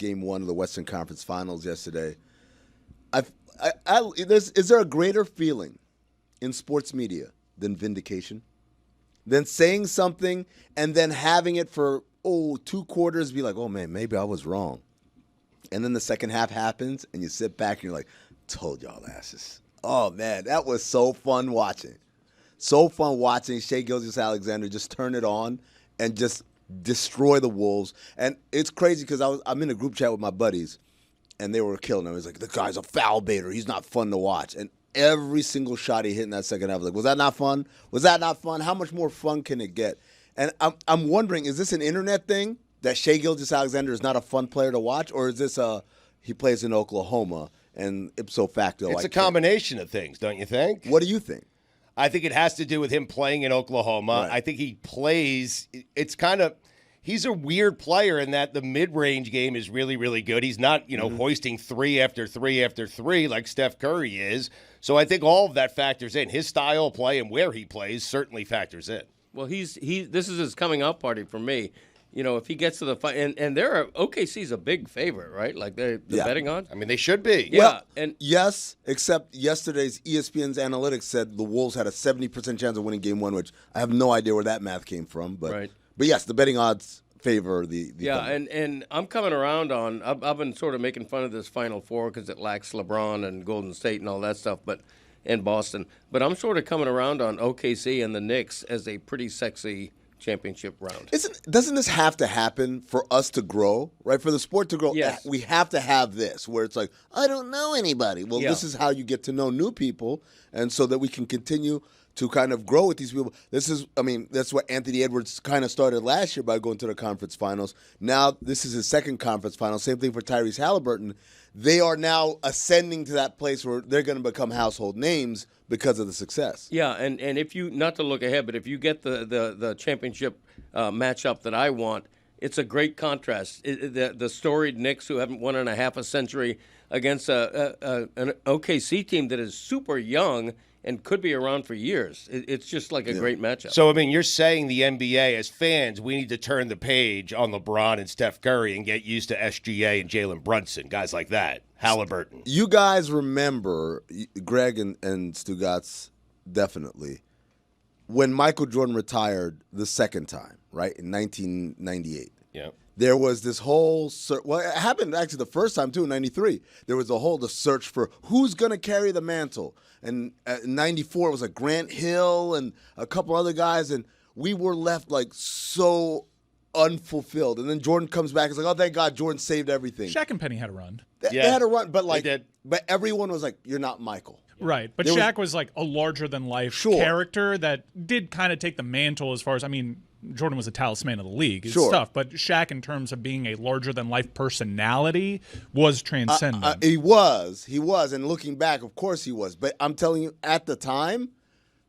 Game 1 of the Western Conference Finals yesterday. Is there a greater feeling in sports media than vindication? Than saying something and then having it for, 2 quarters, be like, oh, man, maybe I was wrong. And then the second half happens, and you sit back and you're like, told y'all asses. Oh, man, that was so fun watching. So fun watching Shai Gilgeous-Alexander just turn it on and just destroy the Wolves. And it's crazy because I'm in a group chat with my buddies, and they were killing him. It was like, the guy's a foul baiter. He's not fun to watch. And every single shot he hit in that second half, like, was that not fun? Was that not fun? How much more fun can it get? And I'm wondering, is this an internet thing, that Shai Gilgeous-Alexander is not a fun player to watch, or is this he plays in Oklahoma and ipso facto? It's a combination of things, don't you think? What do you think? I think it has to do with him playing in Oklahoma. Right. I think he plays – it's kind of – he's a weird player in that the mid-range game is really, really good. He's not, hoisting 3 after 3 after 3 like Steph Curry is. So I think all of that factors in. His style of play and where he plays certainly factors in. Well, this is his coming out party for me. If he gets to the fight, and OKC's a big favorite, right? Like they're betting on. I mean, they should be. Yeah, well, and yes, except yesterday's ESPN's analytics said the Wolves had a 70% chance of winning Game 1, which I have no idea where that math came from. But right. But yes, the betting odds favor the Thunder. And I'm coming around on. I've been sort of making fun of this Final Four because it lacks LeBron and Golden State and all that stuff, and Boston. But I'm sort of coming around on OKC and the Knicks as a pretty sexy championship round. Doesn't this have to happen for us to grow, right? For the sport to grow, yes. We have to have this where it's like, I don't know anybody. Well, This is how you get to know new people, and so that we can continue to kind of grow with these people. That's what Anthony Edwards kind of started last year by going to the conference finals. Now this is his second conference final. Same thing for Tyrese Halliburton. They are now ascending to that place where they're going to become household names because of the success. Yeah, and if you, not to look ahead, but if you get the championship matchup that I want, it's a great contrast. The storied Knicks, who haven't won in a half a century, against an OKC team that is super young and could be around for years. It's just like a great matchup. So, you're saying the NBA, as fans, we need to turn the page on LeBron and Steph Curry and get used to SGA and Jalen Brunson, guys like that, Halliburton. You guys remember, Greg and Stugotz, definitely, when Michael Jordan retired the second time, right, in 1998. Yeah. There was this whole it happened actually the first time, too, in 93. There was the search for who's going to carry the mantle. And in 94, it was like Grant Hill and a couple other guys, and we were left like so unfulfilled. And then Jordan comes back. It's like, oh, thank God Jordan saved everything. Shaq and Penny had a run. They had a run, but but everyone was like, you're not Michael. Right, but Shaq was like a larger-than-life character that did kind of take the mantle as far as, Jordan was a talisman of the league and stuff, but Shaq, in terms of being a larger-than-life personality, was transcendent. He was, and looking back, of course he was. But I'm telling you, at the time,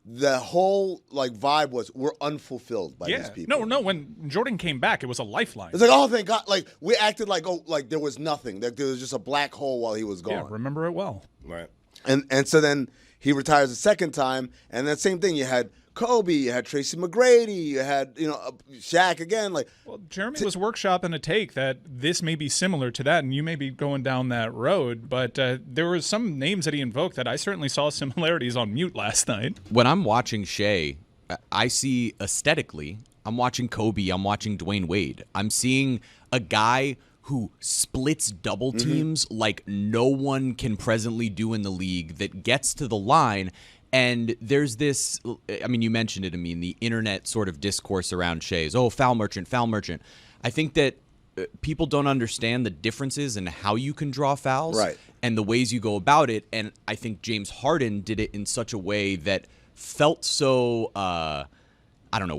the whole vibe was we're unfulfilled by these people. No. When Jordan came back, it was a lifeline. It's like, oh, thank God! We acted like there was nothing. Like there was just a black hole while he was gone. Yeah, remember it well. Right. And so then he retires the second time, and that same thing. You had Kobe, you had Tracy McGrady, you had Shaq again. Well, Jeremy was workshopping a take that this may be similar to that, and you may be going down that road. But there were some names that he invoked that I certainly saw similarities on mute last night. When I'm watching Shai, I see aesthetically, I'm watching Kobe, I'm watching Dwayne Wade. I'm seeing a guy who splits double teams like no one can presently do in the league, that gets to the line. And there's this, you mentioned it, the internet sort of discourse around Shai is, foul merchant. I think that people don't understand the differences in how you can draw fouls and the ways you go about it. And I think James Harden did it in such a way that felt so,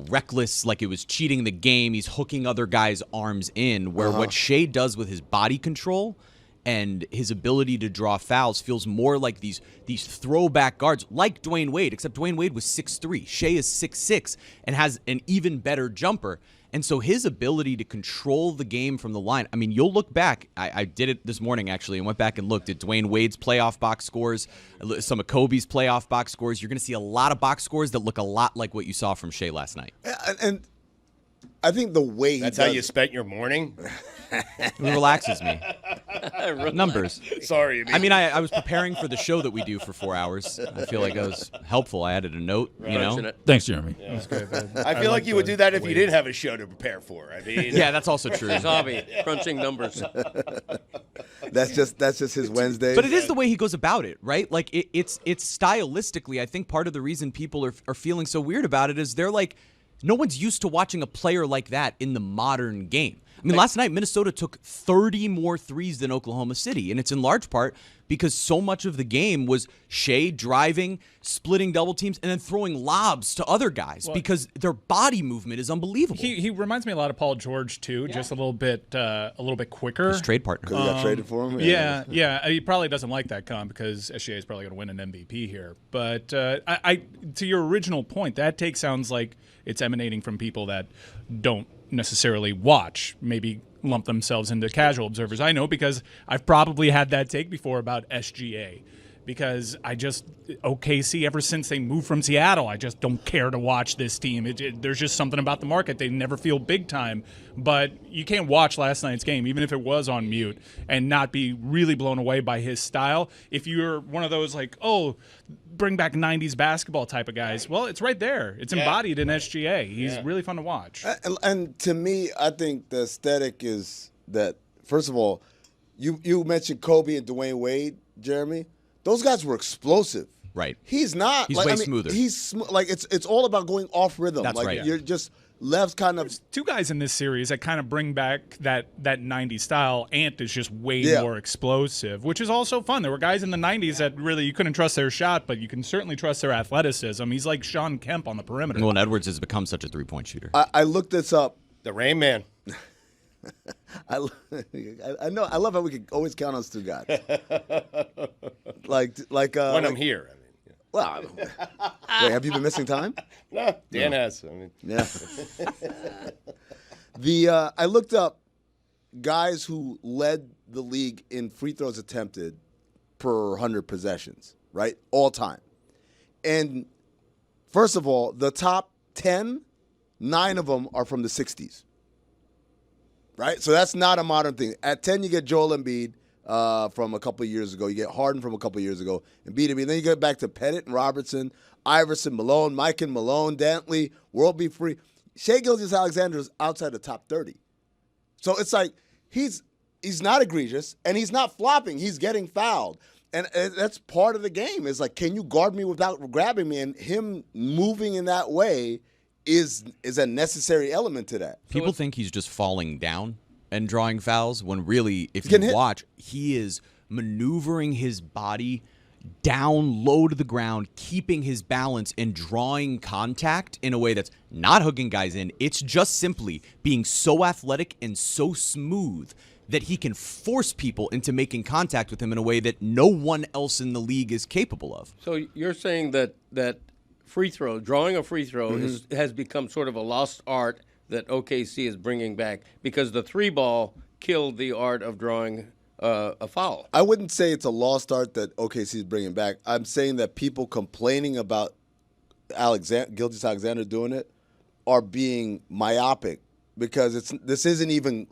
reckless, like it was cheating the game. He's hooking other guys' arms in, where what Shai does with his body control and his ability to draw fouls feels more like these throwback guards, like Dwayne Wade, except Dwayne Wade was 6'3". Shai is 6'6" and has an even better jumper. And so his ability to control the game from the line, you'll look back. I did it this morning, actually, and went back and looked at Dwayne Wade's playoff box scores, some of Kobe's playoff box scores. You're going to see a lot of box scores that look a lot like what you saw from Shai last night. And I think the way That's how you spent your morning? It relaxes me. Numbers. Sorry. I mean, I was preparing for the show that we do for 4 hours. I feel like I was helpful. I added a note, you know. Thanks, Jeremy. Yeah. I feel like you would do that if you didn't have a show to prepare for. I mean, Yeah, that's also true. His hobby, crunching numbers. That's just his Wednesday. But it is the way he goes about it, right? Like it's stylistically, I think part of the reason people are feeling so weird about it is they're like, no one's used to watching a player like that in the modern game. I mean, last night Minnesota took 30 more threes than Oklahoma City, and it's in large part because so much of the game was Shai driving, splitting double teams, and then throwing lobs to other guys because their body movement is unbelievable. He reminds me a lot of Paul George too, just a little bit quicker. His trade partner. Because he got traded for him? Yeah. He probably doesn't like that comp because SGA is probably going to win an MVP here. But I to your original point, that take sounds like it's emanating from people that don't necessarily watch, maybe lump themselves into casual observers. I know because I've probably had that take before about SGA. Because OKC, ever since they moved from Seattle, I just don't care to watch this team. There's just something about the market. They never feel big time. But you can't watch last night's game, even if it was on mute, and not be really blown away by his style. If you're one of those like, oh, bring back 90s basketball type of guys, well, it's right there. It's embodied in SGA. He's really fun to watch. And to me, I think the aesthetic is that, first of all, you mentioned Kobe and Dwayne Wade, Jeremy. Those guys were explosive. Right. He's not. He's way smoother. He's like it's all about going off rhythm. That's like right. You're just left kind of. There's two guys in this series that kind of bring back that 90s style. Ant is just way more explosive, which is also fun. There were guys in the 90s that really you couldn't trust their shot, but you can certainly trust their athleticism. He's like Sean Kemp on the perimeter. Well, and Edwards has become such a three-point shooter. I looked this up. the Rain Man. I know. I love how we can always count on Stugotz. like When I'm here. I mean, well, wait, have you been missing time? no, Dan has. I mean, Yeah. I looked up guys who led the league in free throws attempted per 100 possessions, right? All time. And first of all, the top 10, 9 of them are from the 60s. Right? So that's not a modern thing. At 10, you get Joel Embiid from a couple of years ago. You get Harden from a couple of years ago. Embiid. And then you get back to Pettit and Robertson, Iverson, Malone, Mike and Malone, Dantley, World Be Free. Shai Gilgeous-Alexander is outside the top 30. So it's like he's not egregious, and he's not flopping. He's getting fouled. And that's part of the game. Is like, can you guard me without grabbing me? And him moving in that way is a necessary element to that. People think he's just falling down and drawing fouls when really, if you watch, he is maneuvering his body down low to the ground, keeping his balance and drawing contact in a way that's not hooking guys in. It's just simply being so athletic and so smooth that he can force people into making contact with him in a way that no one else in the league is capable of. So you're saying that drawing a free throw has become sort of a lost art that OKC is bringing back because the three ball killed the art of drawing a foul. I wouldn't say it's a lost art that OKC is bringing back. I'm saying that people complaining about Gilgeous-Alexander doing it are being myopic because this isn't even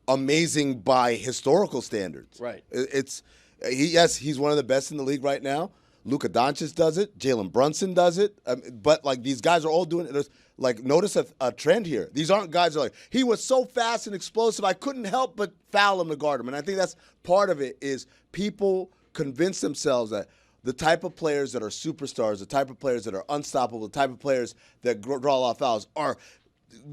amazing by historical standards. Right. He's one of the best in the league right now. Luka Doncic does it. Jalen Brunson does it. But, like, these guys are all doing it. Like, notice a trend here. These aren't guys that are like, he was so fast and explosive, I couldn't help but foul him to guard him. And I think that's part of it is people convince themselves that the type of players that are superstars, the type of players that are unstoppable, the type of players that draw a lot of fouls are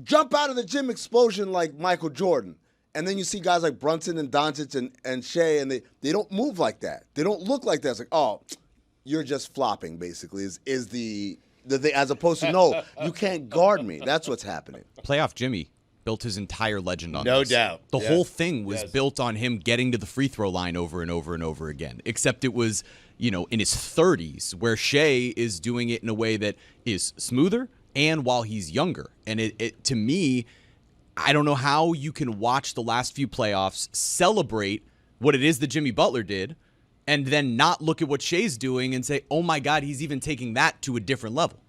jump out of the gym explosion like Michael Jordan. And then you see guys like Brunson and Doncic and Shai, and they don't move like that. They don't look like that. It's like, oh, you're just flopping, basically, is the as opposed to, no, you can't guard me. That's what's happening. Playoff Jimmy built his entire legend on No this. doubt. The Yes. whole thing was Yes. built on him getting to the free throw line over and over and over again, except it was, in his 30s, where Shai is doing it in a way that is smoother and while he's younger. And it to me, I don't know how you can watch the last few playoffs, celebrate what it is that Jimmy Butler did, and then not look at what Shai's doing and say, oh my God, he's even taking that to a different level.